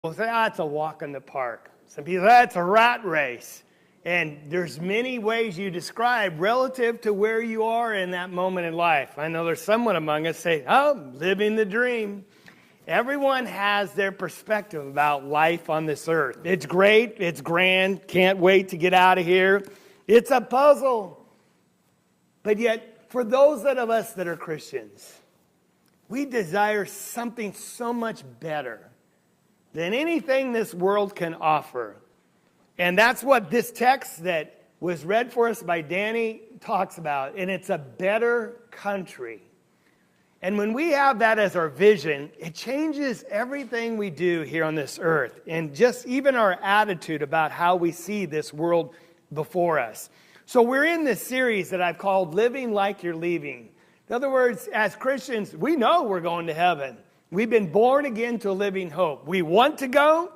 Well, say, it's a walk in the park. Some people, that's a rat race. And there's many ways you describe relative to where you are in that moment in life. I know there's someone among us say, I'm living the dream. Everyone has their perspective about life on this earth. It's great. It's grand. Can't wait to get out of here. It's a puzzle. But yet, for those of us that are Christians, we desire something so much better than anything this world can offer. And that's what this text that was read for us by Danny talks about. And it's a better country. And when we have that as our vision, it changes everything we do here on this earth. And just even our attitude about how we see this world before us. So we're in this series that I've called Living Like You're Leaving. In other words, as Christians, we know we're going to heaven. We've been born again to a living hope. We want to go,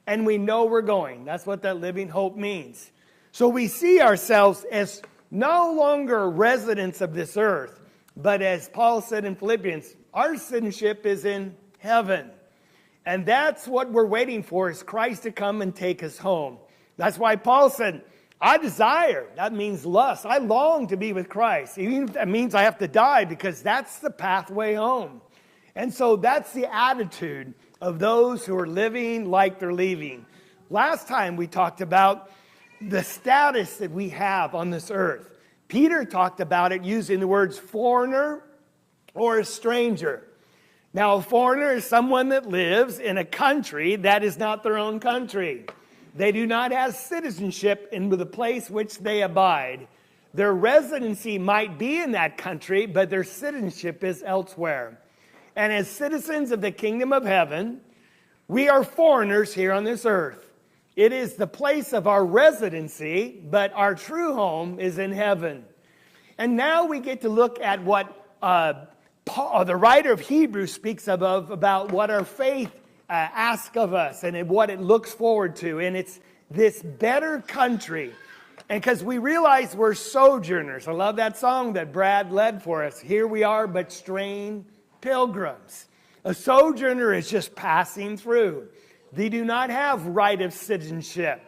and we know we're going. That's what that living hope means. So we see ourselves as no longer residents of this earth, but as Paul said in Philippians, our citizenship is in heaven. And that's what we're waiting for, is Christ to come and take us home. That's why Paul said, I desire, that means lust. I long to be with Christ. Even if that means I have to die, because that's the pathway home. And so that's the attitude of those who are living like they're leaving. Last time we talked about the status that we have on this earth. Peter talked about it using the words foreigner or a stranger. Now, a foreigner is someone that lives in a country that is not their own country. They do not have citizenship in the place which they abide. Their residency might be in that country, but their citizenship is elsewhere. And as citizens of the kingdom of heaven, we are foreigners here on this earth. It is the place of our residency, but our true home is in heaven. And now we get to look at what Paul, the writer of Hebrews, speaks about what our faith asks of us and what it looks forward to. And it's this better country. And because we realize we're sojourners. I love that song that Brad led for us. Here we are, but strange pilgrims. A sojourner is just passing through. They do not have right of citizenship.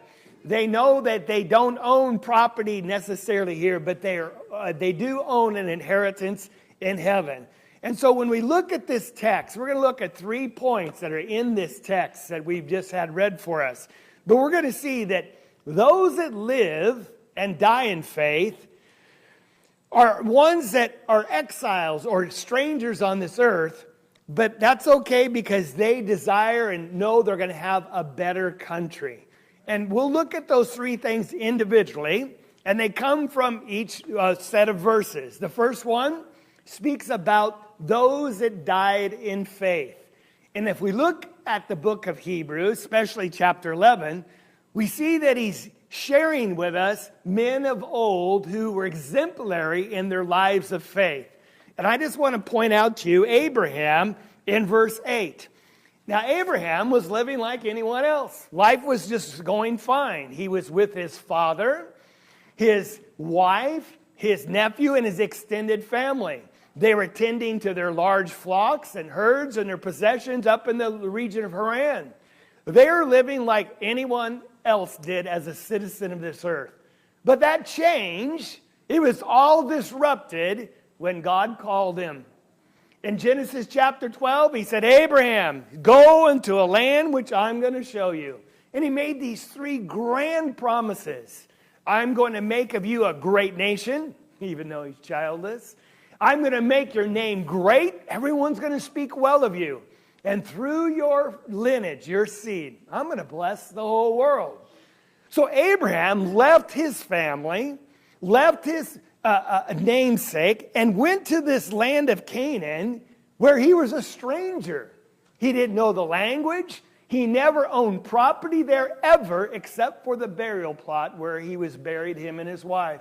They know that they don't own property necessarily here, but they do own an inheritance in heaven. And so when we look at this text, we're going to look at 3 points that are in this text that we've just had read for us. But we're going to see that those that live and die in faith are ones that are exiles or strangers on this earth, but that's okay because they desire and know they're going to have a better country. And we'll look at those 3 things individually, and they come from each set of verses. The first one speaks about those that died in faith. And if we look at the book of Hebrews, especially chapter 11, we see that he's sharing with us men of old who were exemplary in their lives of faith. And I just want to point out to you Abraham in verse 8. Now, Abraham was living like anyone else. Life was just going fine. He was with his father, his wife, his nephew, and his extended family. They were tending to their large flocks and herds and their possessions up in the region of Haran. They were living like anyone else did as a citizen of this earth. But that changed. It was all disrupted when God called him. In Genesis chapter 12, he said, Abraham, go into a land which I'm going to show you. And he made these 3 grand promises. I'm going to make of you a great nation, even though he's childless. I'm going to make your name great. Everyone's going to speak well of you. And through your lineage, your seed, I'm going to bless the whole world. So Abraham left his family, left his namesake, and went to this land of Canaan where he was a stranger. He didn't know the language. He never owned property there ever except for the burial plot where he was buried, him and his wife.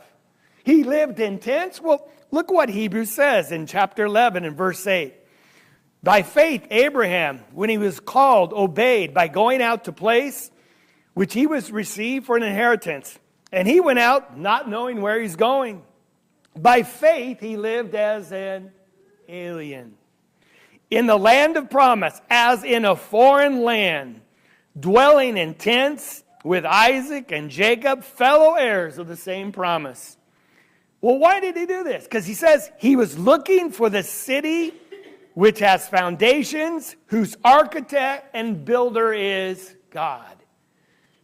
He lived in tents. Well, look what Hebrews says in chapter 11 and verse 8. By faith, Abraham, when he was called, obeyed by going out to place which he was received for an inheritance. And he went out not knowing where he's going. By faith, he lived as an alien in the land of promise, as in a foreign land, dwelling in tents with Isaac and Jacob, fellow heirs of the same promise. Well, why did he do this? Because he says he was looking for the city which has foundations, whose architect and builder is God.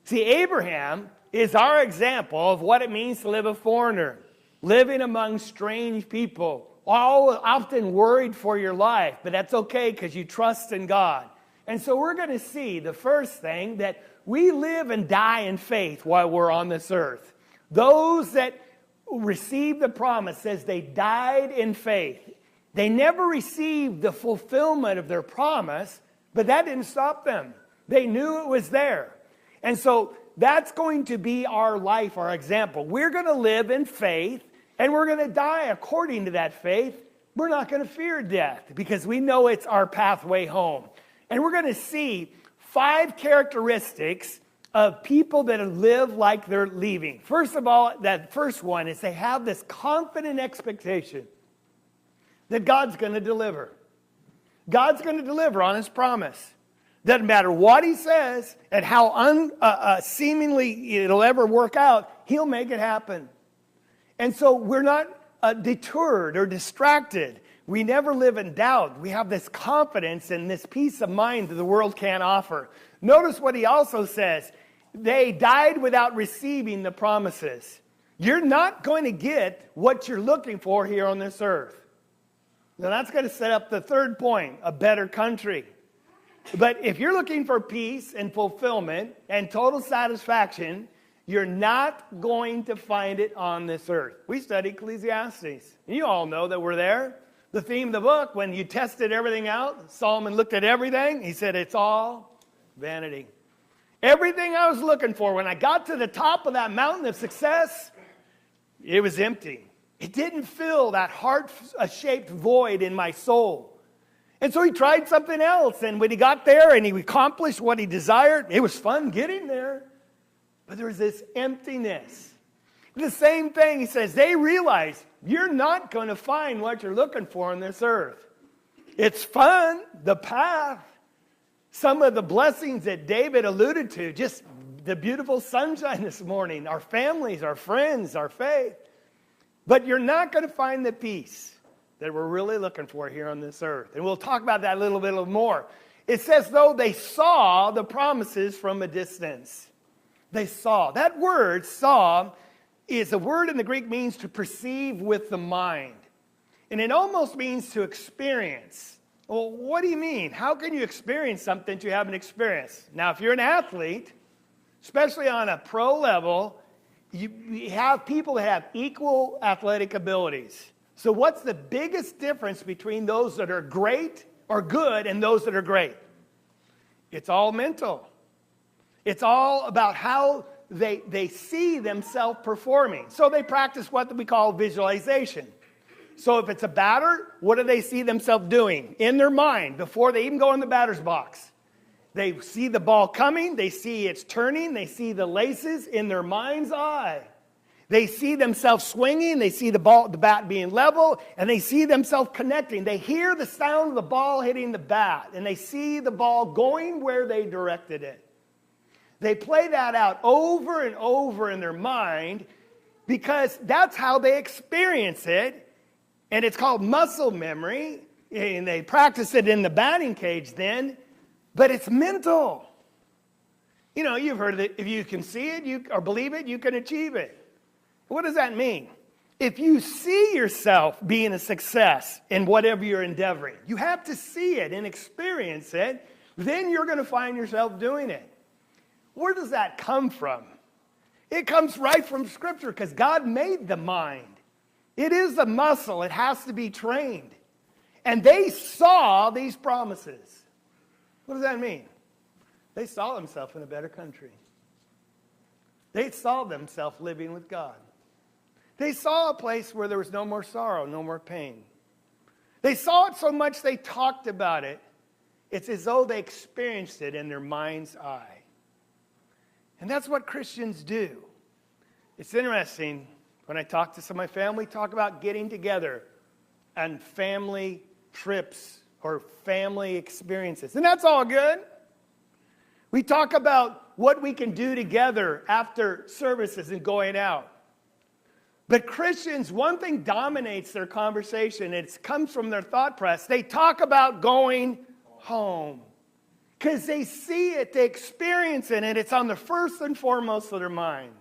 See, Abraham is our example of what it means to live a foreigner, living among strange people, often worried for your life, but that's okay because you trust in God. And so we're going to see the first thing, that we live and die in faith while we're on this earth. Those that received the promise says they died in faith. They never received the fulfillment of their promise, but that didn't stop them. They knew it was there. And so that's going to be our life, our example. We're going to live in faith, and we're going to die according to that faith. We're not going to fear death because we know it's our pathway home. And we're going to see 5 characteristics of people that live like they're leaving. First of all, that first one is they have this confident expectation that God's going to deliver. God's going to deliver on his promise. Doesn't matter what he says and how seemingly it'll ever work out, he'll make it happen. And so we're not deterred or distracted. We never live in doubt. We have this confidence and this peace of mind that the world can't offer. Notice what he also says. They died without receiving the promises. You're not going to get what you're looking for here on this earth. Now that's going to set up the third point, a better country. But if you're looking for peace and fulfillment and total satisfaction, you're not going to find it on this earth. We study Ecclesiastes. You all know that we're there. The theme of the book, when you tested everything out, Solomon looked at everything. He said, it's all vanity. Everything I was looking for, when I got to the top of that mountain of success, it was empty. It didn't fill that heart-shaped void in my soul. And so he tried something else. And when he got there and he accomplished what he desired, it was fun getting there. But there was this emptiness. The same thing, he says, they realize you're not going to find what you're looking for on this earth. It's fun, the path. Some of the blessings that David alluded to, just the beautiful sunshine this morning, our families, our friends, our faith. But you're not going to find the peace that we're really looking for here on this earth. And we'll talk about that a little bit more. It says, though, they saw the promises from a distance. They saw. That word, saw, is a word in the Greek means to perceive with the mind. And it almost means to experience. Well, what do you mean? How can you experience something you haven't experienced? Now, if you're an athlete, especially on a pro level, you have people that have equal athletic abilities. So what's the biggest difference between those that are great or good and those that are great? It's all mental. It's all about how they see themselves performing. So they practice what we call visualization. So if it's a batter, what do they see themselves doing in their mind before they even go in the batter's box? They see the ball coming, they see it's turning, they see the laces in their mind's eye. They see themselves swinging, they see the bat being level, and they see themselves connecting. They hear the sound of the ball hitting the bat, and they see the ball going where they directed it. They play that out over and over in their mind because that's how they experience it. And it's called muscle memory. And they practice it in the batting cage then. But it's mental. You know, you've heard of it. If you can see it or believe it, you can achieve it. What does that mean? If you see yourself being a success in whatever you're endeavoring, you have to see it and experience it. Then you're going to find yourself doing it. Where does that come from? It comes right from Scripture because God made the mind. It is a muscle. It has to be trained. And they saw these promises. What does that mean? They saw themselves in a better country. They saw themselves living with God. They saw a place where there was no more sorrow, no more pain. They saw it so much they talked about it. It's as though they experienced it in their mind's eye. And that's what Christians do. It's interesting. When I talk to some of my family, talk about getting together and family trips or family experiences. And that's all good. We talk about what we can do together after services and going out. But Christians, one thing dominates their conversation. It comes from their thought process. They talk about going home. Because they see it, they experience it, and it's on the first and foremost of their mind.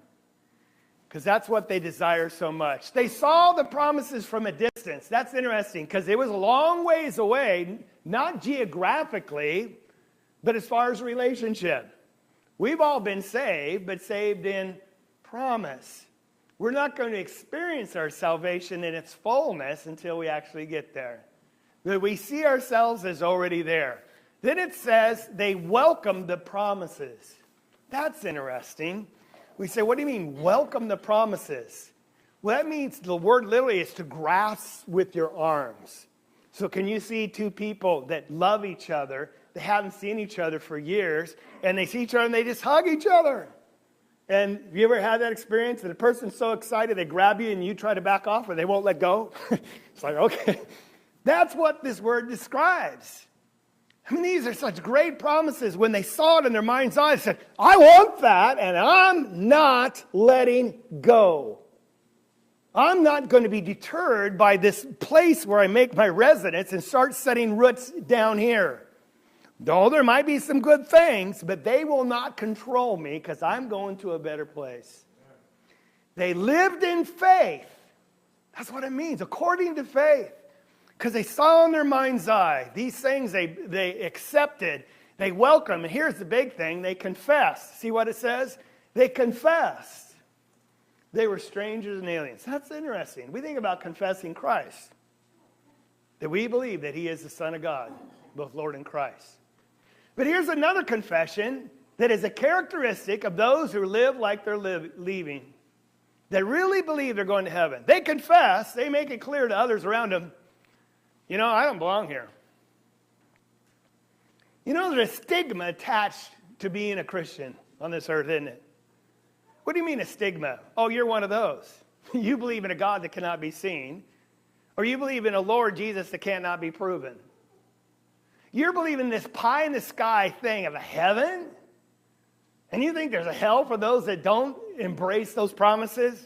Because that's what they desire so much. They saw the promises from a distance. That's interesting, because it was a long ways away, not geographically, but as far as relationship. We've all been saved, but saved in promise. We're not going to experience our salvation in its fullness until we actually get there. But we see ourselves as already there. Then it says they welcome the promises. That's interesting. We say, what do you mean, welcome the promises? Well, that means the word literally is to grasp with your arms. So can you see two people that love each other, they haven't seen each other for years, and they see each other and they just hug each other? And have you ever had that experience that a person's so excited they grab you and you try to back off or they won't let go? It's like, okay. That's what this word describes. I mean, these are such great promises. When they saw it in their mind's eye, they said, I want that, and I'm not letting go. I'm not going to be deterred by this place where I make my residence and start setting roots down here. Though there might be some good things, but they will not control me because I'm going to a better place. They lived in faith. That's what it means, according to faith. Because they saw in their mind's eye these things they accepted, they welcomed. And here's the big thing, they confessed. See what it says? They confessed. They were strangers and aliens. That's interesting. We think about confessing Christ. That we believe that he is the Son of God, both Lord and Christ. But here's another confession that is a characteristic of those who live like they're leaving. That really believe they're going to heaven. They confess, they make it clear to others around them, you know, I don't belong here. You know, there's a stigma attached to being a Christian on this earth, isn't it? What do you mean a stigma? Oh, you're one of those. You believe in a God that cannot be seen. Or you believe in a Lord Jesus that cannot be proven. You're believing this pie in the sky thing of a heaven? And you think there's a hell for those that don't embrace those promises?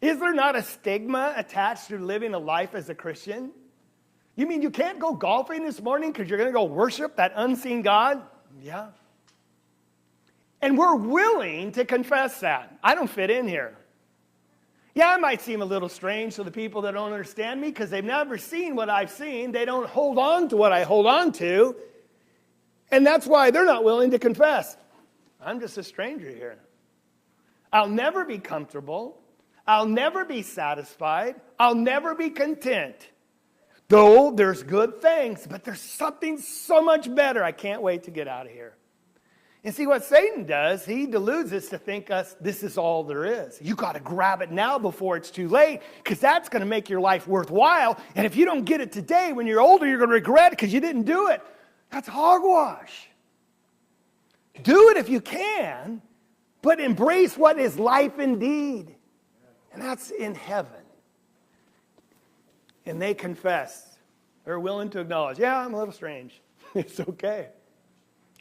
Is there not a stigma attached to living a life as a Christian? You mean you can't go golfing this morning because you're going to go worship that unseen God? Yeah. And we're willing to confess that. I don't fit in here. Yeah, I might seem a little strange to the people that don't understand me because they've never seen what I've seen. They don't hold on to what I hold on to. And that's why they're not willing to confess. I'm just a stranger here. I'll never be comfortable. I'll never be satisfied. I'll never be content. Though there's good things, but there's something so much better. I can't wait to get out of here. And see what Satan does, he deludes us to think this is all there is. You got to grab it now before it's too late because that's going to make your life worthwhile. And if you don't get it today, when you're older, you're going to regret it because you didn't do it. That's hogwash. Do it if you can, but embrace what is life indeed. And that's in heaven. And they confess. They're willing to acknowledge, yeah, I'm a little strange. It's okay.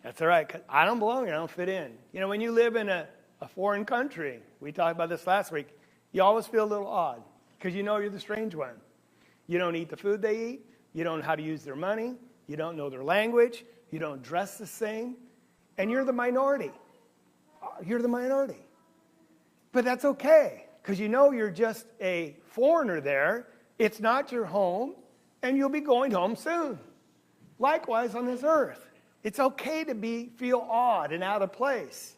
That's all right. 'Cause I don't belong here. I don't fit in. You know, when you live in a foreign country, we talked about this last week, you always feel a little odd because you know you're the strange one. You don't eat the food they eat. You don't know how to use their money. You don't know their language. You don't dress the same. And you're the minority. You're the minority. But that's okay because you know you're just a foreigner there. It's not your home, and you'll be going home soon. Likewise on this earth. It's okay to feel odd and out of place.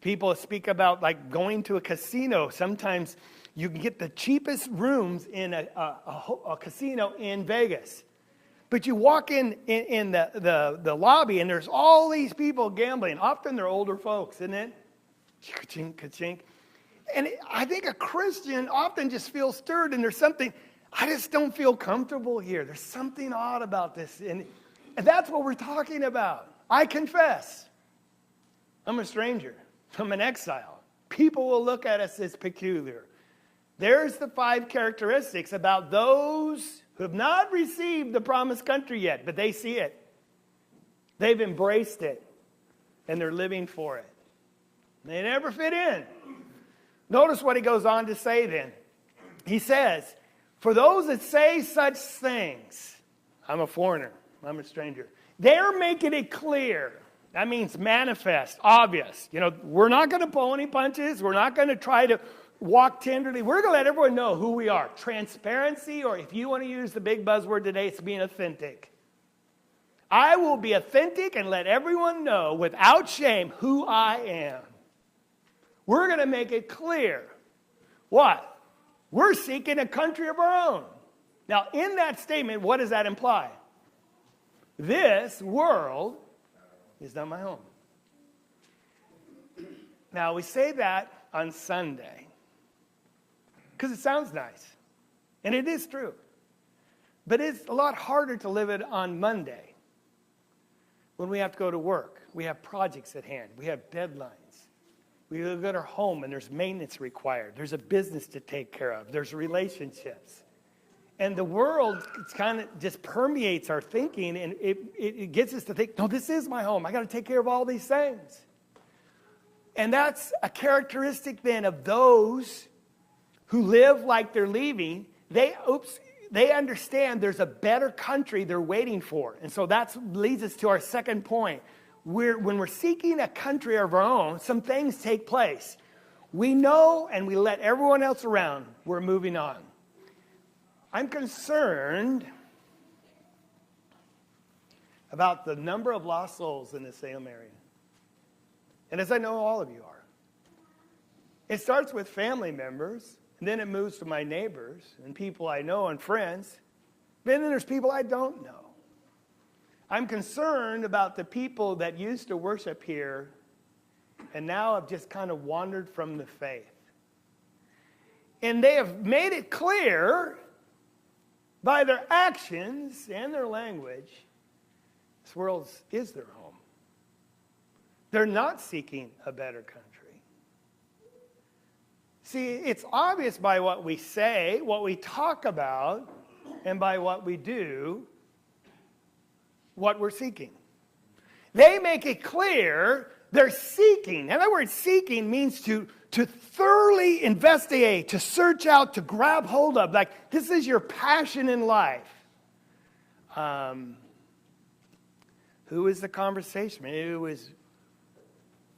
People speak about like going to a casino. Sometimes you can get the cheapest rooms in a casino in Vegas. But you walk in the lobby, and there's all these people gambling. Often they're older folks, isn't it? Ka-chink, ka-chink. And I think a Christian often just feels stirred, and there's something, I just don't feel comfortable here. There's something odd about this. And that's what we're talking about. I confess. I'm a stranger. I'm an exile. People will look at us as peculiar. There's the 5 characteristics about those who have not received the promised country yet, but they see it. They've embraced it. and they're living for it. They never fit in. Notice what he goes on to say then. He says, for those that say such things, I'm a foreigner, I'm a stranger, they're making it clear. That means manifest, obvious. We're not going to pull any punches. We're not going to try to walk tenderly. We're going to let everyone know who we are. Transparency, or if you want to use the big buzzword today, it's being authentic. I will be authentic and let everyone know without shame who I am. We're going to make it clear. What? We're seeking a country of our own. Now, in that statement, what does that imply? This world is not my home. Now, we say that on Sunday because it sounds nice, and it is true. But it's a lot harder to live it on Monday when we have to go to work. We have projects at hand. We have deadlines. We live at our home, and there's maintenance required. There's a business to take care of. There's relationships. And the world kind of just permeates our thinking, and it gets us to think, no, this is my home. I got to take care of all these things. And that's a characteristic then of those who live like they're leaving. They understand there's a better country they're waiting for. And so that leads us to our second point. When we're seeking a country of our own, some things take place. We know and we let everyone else around. We're moving on. I'm concerned about the number of lost souls in the Salem area. And as I know all of you are. It starts with family members, and then it moves to my neighbors and people I know and friends. Then there's people I don't know. I'm concerned about the people that used to worship here and now have just kind of wandered from the faith. And they have made it clear by their actions and their language, this world is their home. They're not seeking a better country. See, it's obvious by what we say, what we talk about, and by what we do, what we're seeking. They make it clear they're seeking. In other words, seeking means to thoroughly investigate, to search out, to grab hold of. Like, this is your passion in life. Who was the conversation? Maybe it was,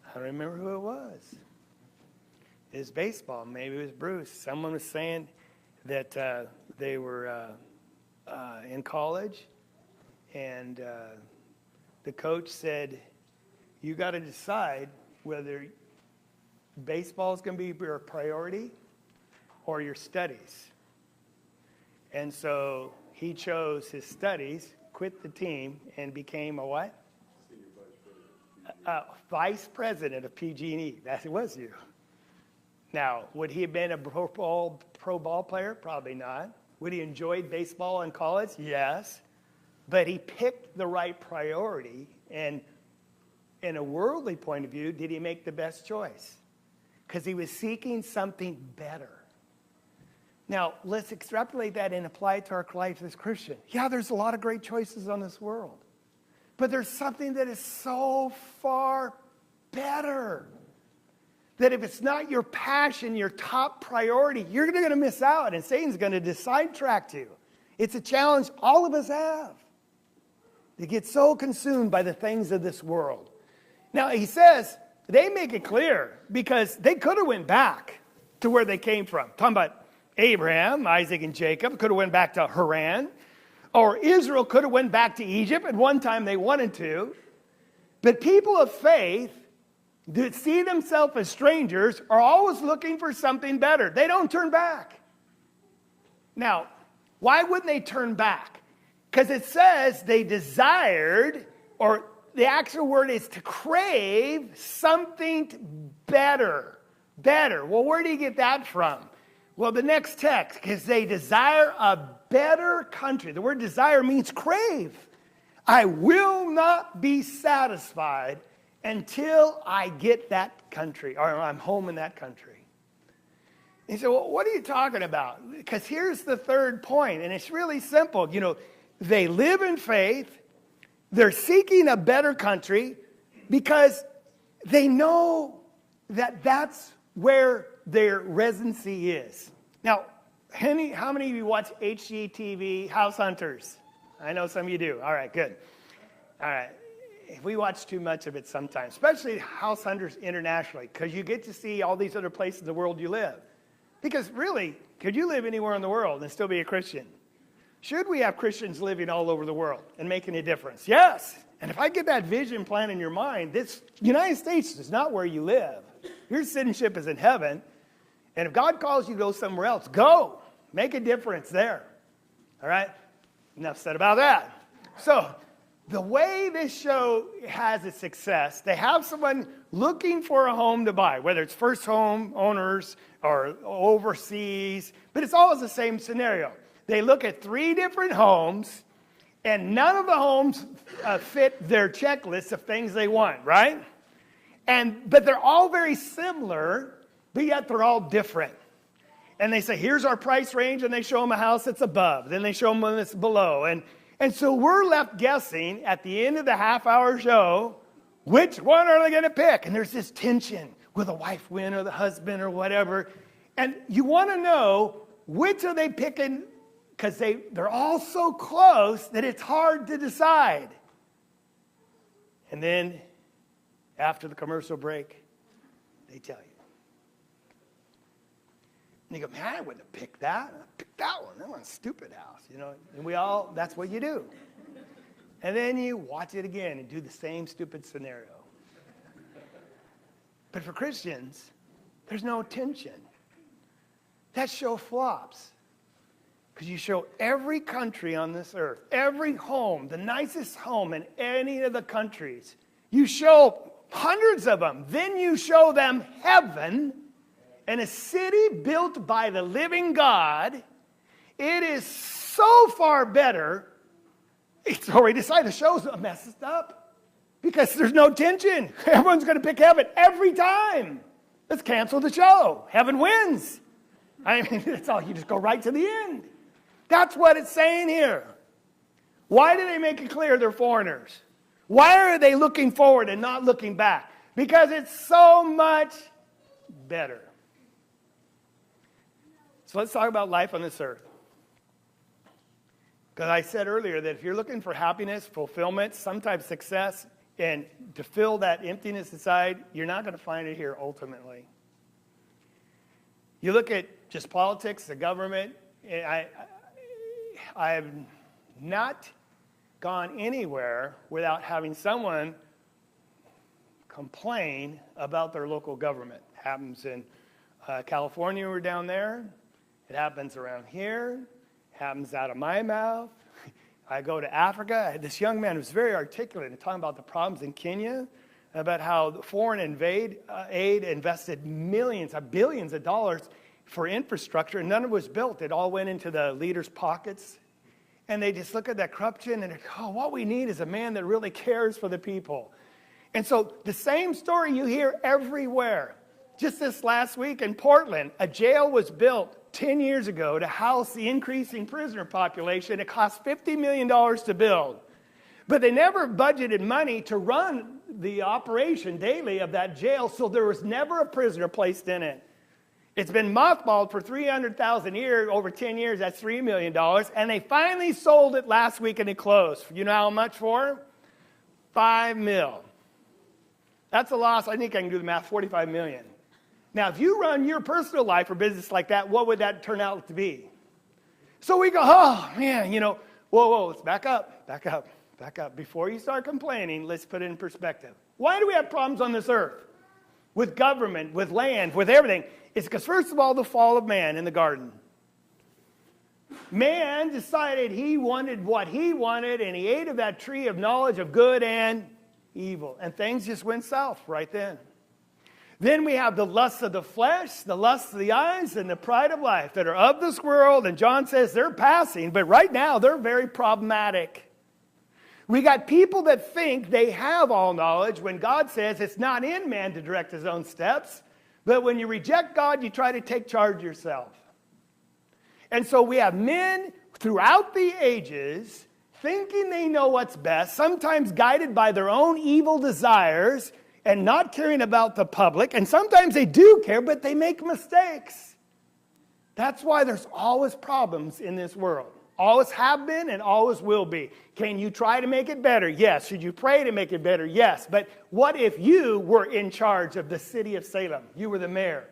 I don't remember who it was. It was baseball. Maybe it was Bruce. Someone was saying that they were in college, and the coach said, you got to decide whether baseball is going to be your priority or your studies. And so he chose his studies, quit the team, and became a what? Vice president of PG&E. That was you. Now, would he have been a pro ball player? Probably not. Would he enjoyed baseball in college? Yes. But he picked the right priority, and in a worldly point of view, did he make the best choice? Because he was seeking something better. Now, let's extrapolate that and apply it to our life as Christian. Yeah, there's a lot of great choices on this world. But there's something that is so far better that if it's not your passion, your top priority, you're going to miss out, and Satan's going to sidetrack you. It's a challenge all of us have. They get so consumed by the things of this world. Now, he says, they make it clear because they could have went back to where they came from. Talking about Abraham, Isaac, and Jacob could have went back to Haran. Or Israel could have went back to Egypt. At one time they wanted to. But people of faith that see themselves as strangers are always looking for something better. They don't turn back. Now, why wouldn't they turn back? Because it says they desired, or the actual word is to crave something better. Better. Well, where do you get that from? Well, the next text, because they desire a better country. The word desire means crave. I will not be satisfied until I get that country, or I'm home in that country. And so, well, what are you talking about? Because here's the third point, and it's really simple. They live in faith. They're seeking a better country because they know that that's where their residency is. Now, how many of you watch HGTV, House Hunters? I know some of you do. All right, good. All right. We watch too much of it sometimes, especially House Hunters internationally, because you get to see all these other places in the world you live. Because really, could you live anywhere in the world and still be a Christian? Should we have Christians living all over the world and making a difference? Yes. And if I get that vision plan in your mind, this United States is not where you live. Your citizenship is in heaven. And if God calls you to go somewhere else, go. Make a difference there. All right? Enough said about that. So, the way this show has its success, they have someone looking for a home to buy, whether it's first home owners or overseas, but it's always the same scenario. They look at 3 different homes, and none of the homes fit their checklist of things they want, right? But they're all very similar, but yet they're all different. And they say, here's our price range, and they show them a house that's above. Then they show them one that's below. And so we're left guessing at the end of the half-hour show, which one are they going to pick? And there's this tension. Will the wife win or the husband or whatever? And you want to know which are they picking, because they're all so close that it's hard to decide. And then after the commercial break, they tell you. And you go, man, I wouldn't have picked that. I picked that one. That one's a stupid house, you know. And that's what you do. And then you watch it again and do the same stupid scenario. But for Christians, there's no tension. That show flops. Because you show every country on this earth, every home, the nicest home in any of the countries. You show hundreds of them. Then you show them heaven. And a city built by the living God, it is so far better. It's already decided. The show's messed up because there's no tension. Everyone's going to pick heaven every time. Let's cancel the show. Heaven wins. I mean, that's all. You just go right to the end. That's what it's saying here. Why do they make it clear they're foreigners? Why are they looking forward and not looking back? Because it's so much better. So let's talk about life on this earth. Because I said earlier that if you're looking for happiness, fulfillment, sometimes success, and to fill that emptiness inside, you're not going to find it here ultimately. You look at just politics, the government, I have not gone anywhere without having someone complain about their local government. It happens in California, we're down there. It happens around here. It happens out of my mouth. I go to Africa. This young man was very articulate in talking about the problems in Kenya, about how the foreign aid invested millions, billions of dollars for infrastructure, and none of it was built. It all went into the leaders' pockets. And they just look at that corruption and what we need is a man that really cares for the people. And so the same story you hear everywhere. Just this last week in Portland, a jail was built 10 years ago to house the increasing prisoner population. It cost $50 million to build. But they never budgeted money to run the operation daily of that jail, so there was never a prisoner placed in it. It's been mothballed for $300,000 a year, over 10 years, that's $3 million. And they finally sold it last week and it closed. You know how much for? $5 million. That's a loss, I think I can do the math, $45 million. Now, if you run your personal life or business like that, what would that turn out to be? So we go, oh, man, whoa, let's back up. Before you start complaining, let's put it in perspective. Why do we have problems on this earth? With government, with land, with everything. It's because, first of all, the fall of man in the garden. Man decided he wanted what he wanted, and he ate of that tree of knowledge of good and evil. And things just went south right then. Then we have the lust of the flesh, the lust of the eyes, and the pride of life that are of this world. And John says they're passing, but right now they're very problematic. We got people that think they have all knowledge when God says it's not in man to direct his own steps. But when you reject God, you try to take charge yourself. And so we have men throughout the ages thinking they know what's best, sometimes guided by their own evil desires. and not caring about the public. And sometimes they do care, but they make mistakes. That's why there's always problems in this world. Always have been and always will be. Can you try to make it better? Yes. Should you pray to make it better? Yes. But what if you were in charge of the city of Salem? You were the mayor.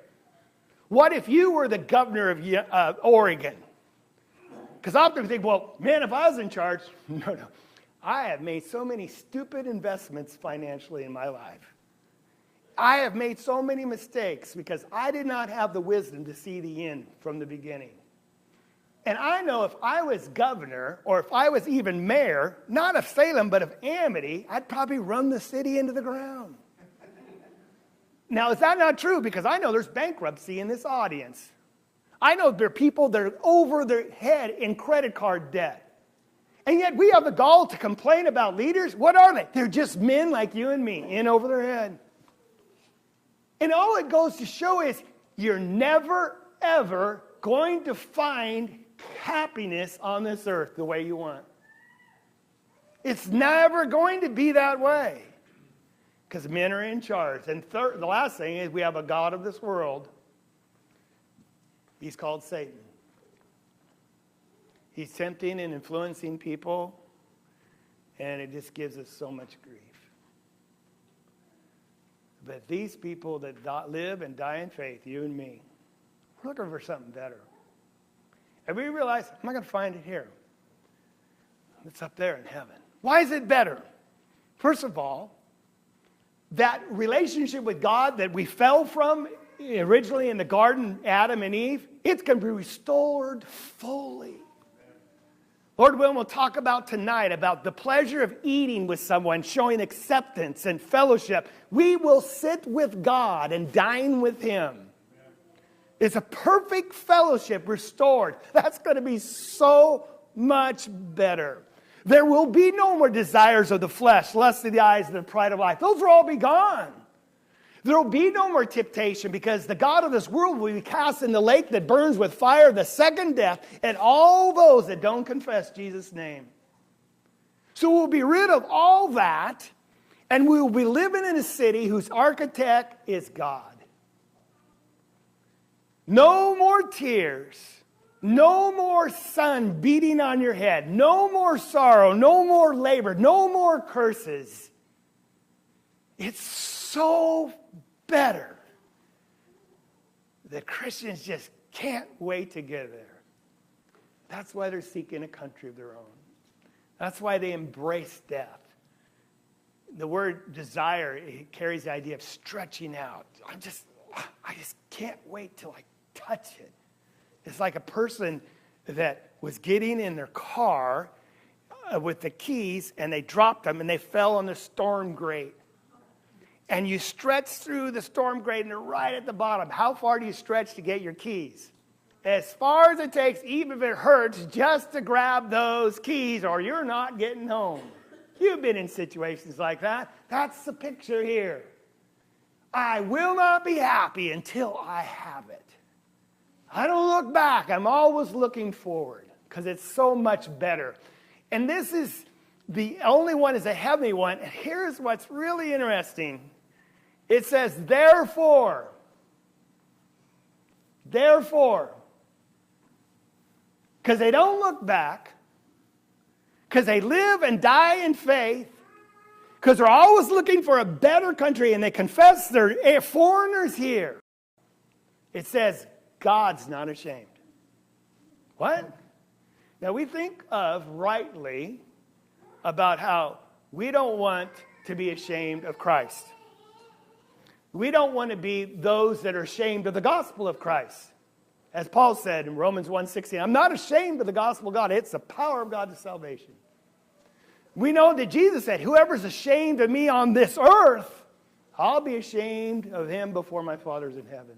What if you were the governor of Oregon? Because often we think, well, man, if I was in charge, no. I have made so many stupid investments financially in my life. I have made so many mistakes because I did not have the wisdom to see the end from the beginning. And I know if I was governor, or if I was even mayor, not of Salem, but of Amity, I'd probably run the city into the ground. Now, is that not true? Because I know there's bankruptcy in this audience. I know there are people that are over their head in credit card debt. And yet we have the gall to complain about leaders. What are they? They're just men like you and me, in over their head. And all it goes to show is you're never, ever going to find happiness on this earth the way you want. It's never going to be that way because men are in charge. And the last thing is we have a god of this world. He's called Satan. He's tempting and influencing people, and it just gives us so much grief. But these people that live and die in faith, you and me, we're looking for something better. And we realize, I'm not going to find it here. It's up there in heaven. Why is it better? First of all, that relationship with God that we fell from originally in the garden, Adam and Eve, it's going to be restored fully. Lord willing, we'll talk about tonight about the pleasure of eating with someone, showing acceptance and fellowship. We will sit with God and dine with Him. It's a perfect fellowship restored. That's going to be so much better. There will be no more desires of the flesh, lust of the eyes, and the pride of life. Those will all be gone. There will be no more temptation because the god of this world will be cast in the lake that burns with fire, the second death, and all those that don't confess Jesus' name. So we'll be rid of all that, and we will be living in a city whose architect is God. No more tears. No more sun beating on your head. No more sorrow. No more labor. No more curses. It's so better that Christians just can't wait to get there. That's why they're seeking a country of their own. That's why they embrace death. The word desire, it carries the idea of stretching out. I just can't wait till I touch it. It's like a person that was getting in their car with the keys and they dropped them and they fell on the storm grate. And you stretch through the storm grate and they're right at the bottom. How far do you stretch to get your keys? As far as it takes, even if it hurts, just to grab those keys or you're not getting home. You've been in situations like that. That's the picture here. I will not be happy until I have it. I don't look back. I'm always looking forward because it's so much better. And this is the only one is a heavenly one. And here's what's really interesting. It says, therefore. Because they don't look back. Because they live and die in faith. Because they're always looking for a better country and they confess they're foreigners here. It says, God's not ashamed. What? Now we think of rightly about how we don't want to be ashamed of Christ. We don't want to be those that are ashamed of the gospel of Christ. As Paul said in Romans 1:16, I'm not ashamed of the gospel of God. It's the power of God to salvation. We know that Jesus said, whoever's ashamed of me on this earth, I'll be ashamed of him before my Father's in heaven.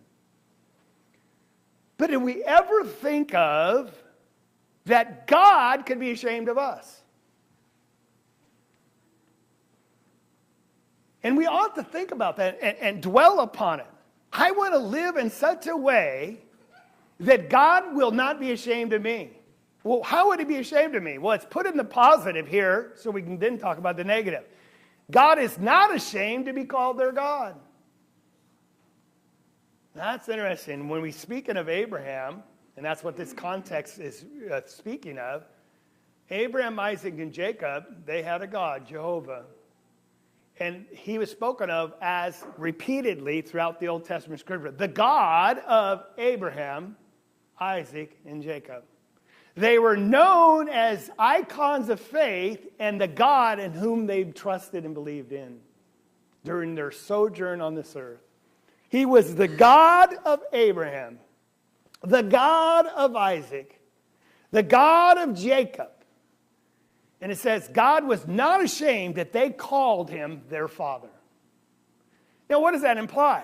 But did we ever think of that God could be ashamed of us? And we ought to think about that and dwell upon it. I want to live in such a way that God will not be ashamed of me. Well, how would he be ashamed of me? Well, it's put in the positive here so we can then talk about the negative. God is not ashamed to be called their God. That's interesting. When we speaking of Abraham, and that's what this context is speaking of, Abraham, Isaac, and Jacob, they had a God, Jehovah. And he was spoken of as repeatedly throughout the Old Testament scripture, the God of Abraham, Isaac, and Jacob. They were known as icons of faith and the God in whom they trusted and believed in during their sojourn on this earth. He was the God of Abraham, the God of Isaac, the God of Jacob. And it says, God was not ashamed that they called him their father. Now, what does that imply?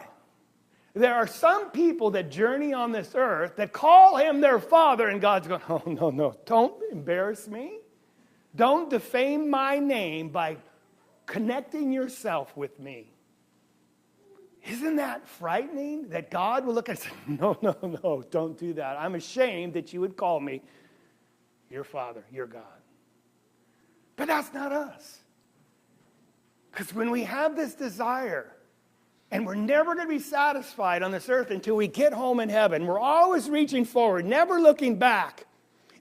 There are some people that journey on this earth that call him their father, and God's going, oh, no, don't embarrass me. Don't defame my name by connecting yourself with me. Isn't that frightening that God will look at us and say, no, don't do that. I'm ashamed that you would call me your father, your God. But that's not us. Because when we have this desire, and we're never going to be satisfied on this earth until we get home in heaven, we're always reaching forward, never looking back,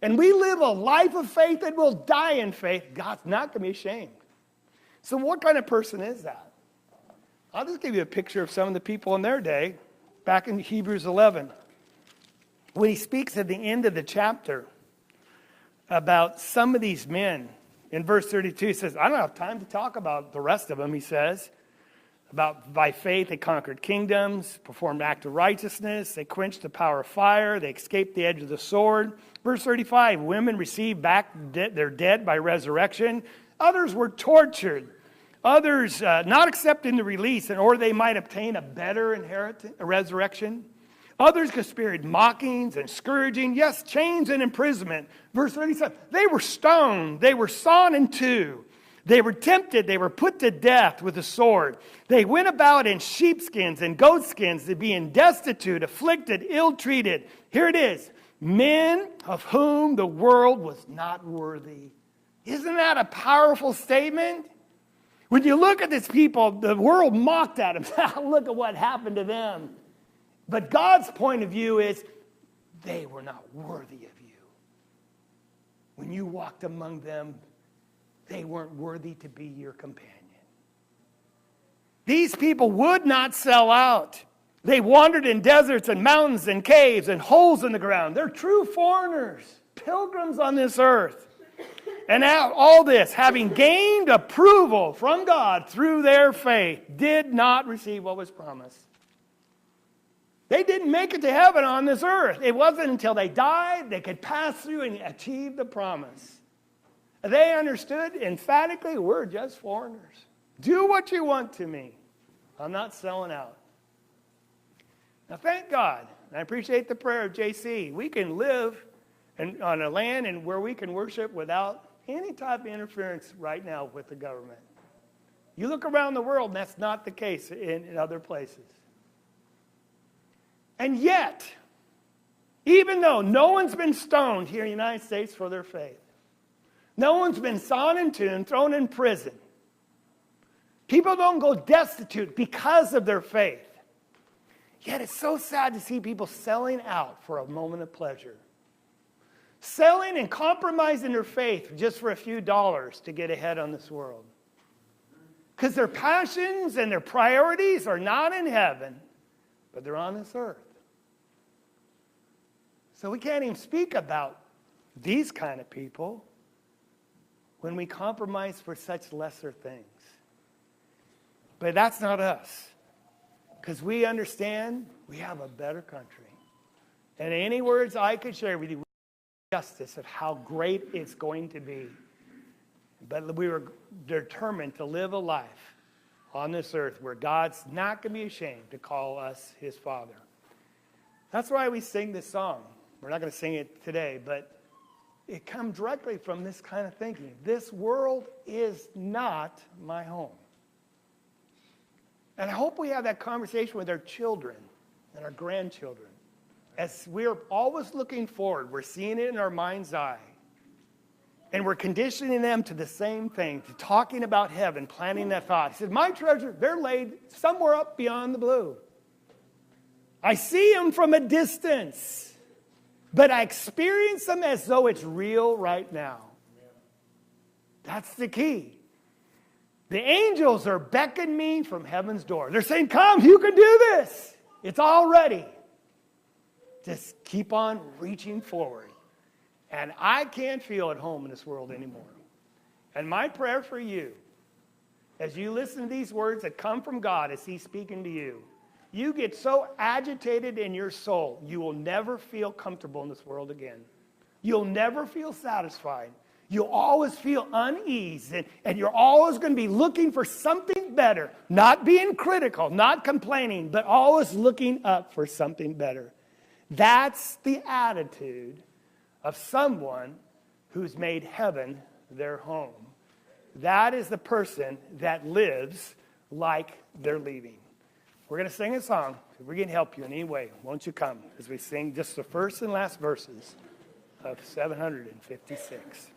and we live a life of faith and we'll die in faith, God's not going to be ashamed. So what kind of person is that? I'll just give you a picture of some of the people in their day, back in Hebrews 11. When he speaks at the end of the chapter about some of these men, in verse 32, he says, I don't have time to talk about the rest of them, he says. About by faith they conquered kingdoms, performed acts of righteousness, they quenched the power of fire, they escaped the edge of the sword. Verse 35, women received back their dead by resurrection. Others were tortured. Others not accepting the release in order they might obtain a better inheritance, a resurrection. Others experienced mockings and scourging, yes, chains and imprisonment. Verse 37, they were stoned, they were sawn in two. They were tempted, they were put to death with a sword. They went about in sheepskins and goatskins, being destitute, afflicted, ill-treated. Here it is, men of whom the world was not worthy. Isn't that a powerful statement? When you look at these people, the world mocked at them. Look at what happened to them. But God's point of view is, they were not worthy of you. When you walked among them, they weren't worthy to be your companion. These people would not sell out. They wandered in deserts and mountains and caves and holes in the ground. They're true foreigners, pilgrims on this earth. And now all this, having gained approval from God through their faith, did not receive what was promised. They didn't make it to heaven on this earth. It wasn't until they died they could pass through and achieve the promise. They understood emphatically, we're just foreigners. Do what you want to me. I'm not selling out. Now, thank God, and I appreciate the prayer of JC. We can live on a land and where we can worship without any type of interference right now with the government. You look around the world, and that's not the case in other places. And yet, even though no one's been stoned here in the United States for their faith, no one's been sawn in two and thrown in prison, people don't go destitute because of their faith. Yet it's so sad to see people selling out for a moment of pleasure. Selling and compromising their faith just for a few dollars to get ahead on this world. Because their passions and their priorities are not in heaven, but they're on this earth. So we can't even speak about these kind of people when we compromise for such lesser things. But that's not us. Because we understand we have a better country. And any words I could share with you, justice of how great it's going to be. But we were determined to live a life on this earth where God's not going to be ashamed to call us his Father. That's why we sing this song. We're not going to sing it today, but it comes directly from this kind of thinking. This world is not my home. And I hope we have that conversation with our children and our grandchildren. As we're always looking forward, we're seeing it in our mind's eye. And we're conditioning them to the same thing, to talking about heaven, planting that thought. He said, my treasure, they're laid somewhere up beyond the blue. I see them from a distance, but I experience them as though it's real right now. That's the key. The angels are beckoning me from heaven's door. They're saying, come, you can do this. It's all ready. Just keep on reaching forward. And I can't feel at home in this world anymore. And my prayer for you, as you listen to these words that come from God as He's speaking to you, you get so agitated in your soul, you will never feel comfortable in this world again. You'll never feel satisfied. You'll always feel unease, and you're always going to be looking for something better, not being critical, not complaining, but always looking up for something better. That's the attitude of someone who's made heaven their home. That is the person that lives like they're leaving. We're going to sing a song. If we can help you in any way, won't you come as we sing just the first and last verses of 756.